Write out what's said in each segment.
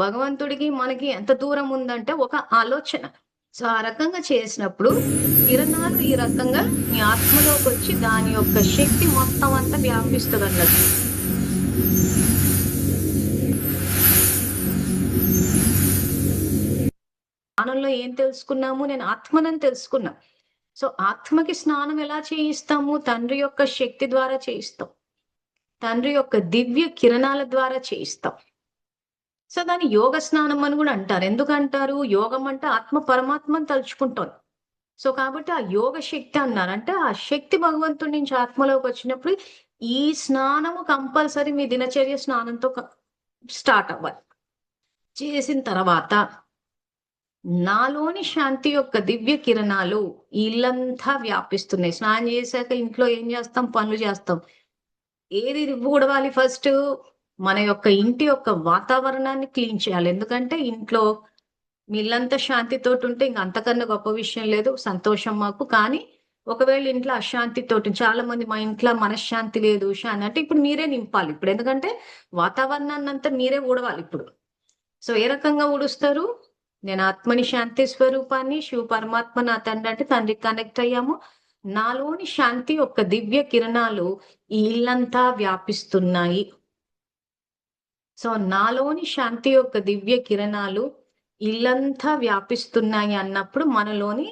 భగవంతుడికి మనకి ఎంత దూరం ఉందంటే ఒక ఆలోచన. సో, ఆ రకంగా చేసినప్పుడు కిరణాలు ఈ రకంగా మీ ఆత్మలోకొచ్చి దాని యొక్క శక్తి మొత్తం అంతా వ్యాపిస్తదన్నట్టు. స్నానంలో ఏం తెలుసుకున్నాము? నేను ఆత్మనని తెలుసుకున్నా. సో, ఆత్మకి స్నానం ఎలా చేయిస్తాము? తండ్రి యొక్క శక్తి ద్వారా చేయిస్తాం. తండ్రి యొక్క దివ్య కిరణాల ద్వారా చేయిస్తాం. సో, దాన్ని యోగ స్నానం అని గూడా అంటారు. ఎందుకంటారు? యోగం అంటే ఆత్మ పరమాత్మని తలుచుకుంటోంది. సో, కాబట్టి ఆ యోగ శక్తి అన్నారు. అంటే ఆ శక్తి భగవంతుడి నుంచి ఆత్మలోకొచ్చినప్పుడు ఈ స్నానము కంపల్సరీ మీ దినచర్య స్నానంతో స్టార్ట్ అవ్వాలి. చేసిన తర్వాత నాలోని శాంతి యొక్క దివ్య కిరణాలు ఈ ఇల్లంతా వ్యాపిస్తున్నాయి. స్నానం చేశాక ఇంట్లో ఏం చేస్తాం? పనులు చేస్తాం. ఏది ఊడవాలి ఫస్టు? మన యొక్క ఇంటి యొక్క వాతావరణాన్ని క్లీన్ చేయాలి. ఎందుకంటే ఇంట్లో మీ ఇల్లంతా శాంతితోటుంటే ఇంక అంతకన్నా గొప్ప విషయం లేదు. సంతోషం మాకు. కానీ ఒకవేళ ఇంట్లో అశాంతితోటి చాలా మంది మా ఇంట్లో మనశ్శాంతి లేదు. అంటే ఇప్పుడు మీరే నింపాలి ఇప్పుడు. ఎందుకంటే వాతావరణాన్నంతా మీరే ఊడవాలిప్పుడు. సో, ఏ రకంగా ఊడుస్తారు? నేను ఆత్మని శాంతి స్వరూపాన్ని, శివ పరమాత్మ నా తండ్రి అంటే తండ్రికి కనెక్ట్ అయ్యాము. నాలోని శాంతి యొక్క దివ్య కిరణాలు ఈ ఇల్లంతా వ్యాపిస్తున్నాయి. సో, నాలోని శాంతి యొక్క దివ్య కిరణాలు ఇల్లంతా వ్యాపిస్తున్నాయి అన్నప్పుడు మనలోని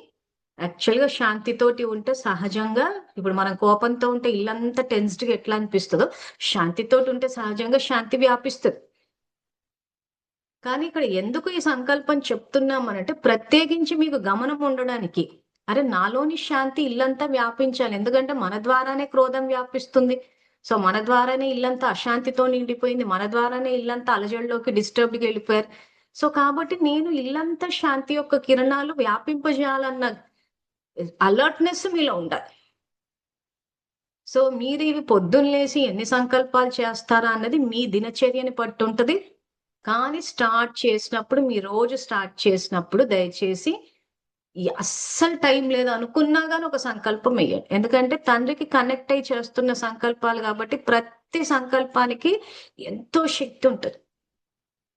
యాక్చువల్‌గా శాంతితోటి ఉంటే సహజంగా ఇప్పుడు మనం కోపంతో ఉంటే ఇల్లంతా టెన్స్డ్‌గా ఎట్లా అనిపిస్తదో, శాంతితోటి ఉంటే సహజంగా శాంతి వ్యాపిస్తది. కానీ ఇక్కడ ఎందుకు ఈ సంకల్పం చెప్తున్నామనంటే, ప్రత్యేకించి మీకు గమనం ఉండడానికి. అరె! నాలోని శాంతి ఇల్లంతా వ్యాపించాలి. ఎందుకంటే మన ద్వారానే క్రోధం వ్యాపిస్తుంది. సో, మన ద్వారానే ఇల్లంతా అశాంతితో నిండిపోయింది. మన ద్వారానే ఇల్లంతా అలజడిలోకి డిస్టర్బ్డ్‌గెళ్ళిపోయారు. సో, కాబట్టి నేను ఇల్లంతా శాంతి యొక్క కిరణాలు వ్యాపింపజేయాలన్న అలర్ట్‌నెస్ మీలో ఉండాలి. సో, మీరు ఇవి పొద్దున్న లేసి ఎన్ని సంకల్పాలు చేస్తారా అన్నది మీ దినచర్యని బట్టుంటది. కానీ స్టార్ట్ చేసినప్పుడు మీ రోజు స్టార్ట్ చేసినప్పుడు దయచేసి అస్సలు టైం లేదనుకున్నా గాని ఒక సంకల్పం ఎయ్యండి. ఎందుకంటే తండ్రికి కనెక్ట్ అయ్యి చేస్తున్న సంకల్పాలు గాబట్టి ప్రతి సంకల్పానికి ఎంతో శక్తి ఉంటది.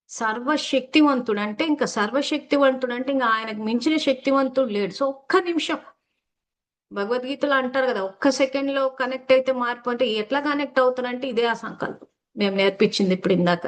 సర్వశక్తివంతుడు అంటే ఇంక సర్వశక్తివంతుడంటే ఇంక ఆయనకు మించిన శక్తివంతుడు లేడు. సో, ఒక్క నిమిషం భగవద్గీతలో అంటారు గదా! ఒక్క సెకండ్‌లో కనెక్ట్ అయితే మార్పు అంటే ఎట్లా కనెక్ట్ అవుతారంటే ఇదే ఆ సంకల్పం. మేము నేర్పించింది ఇప్పుడు ఇందాక.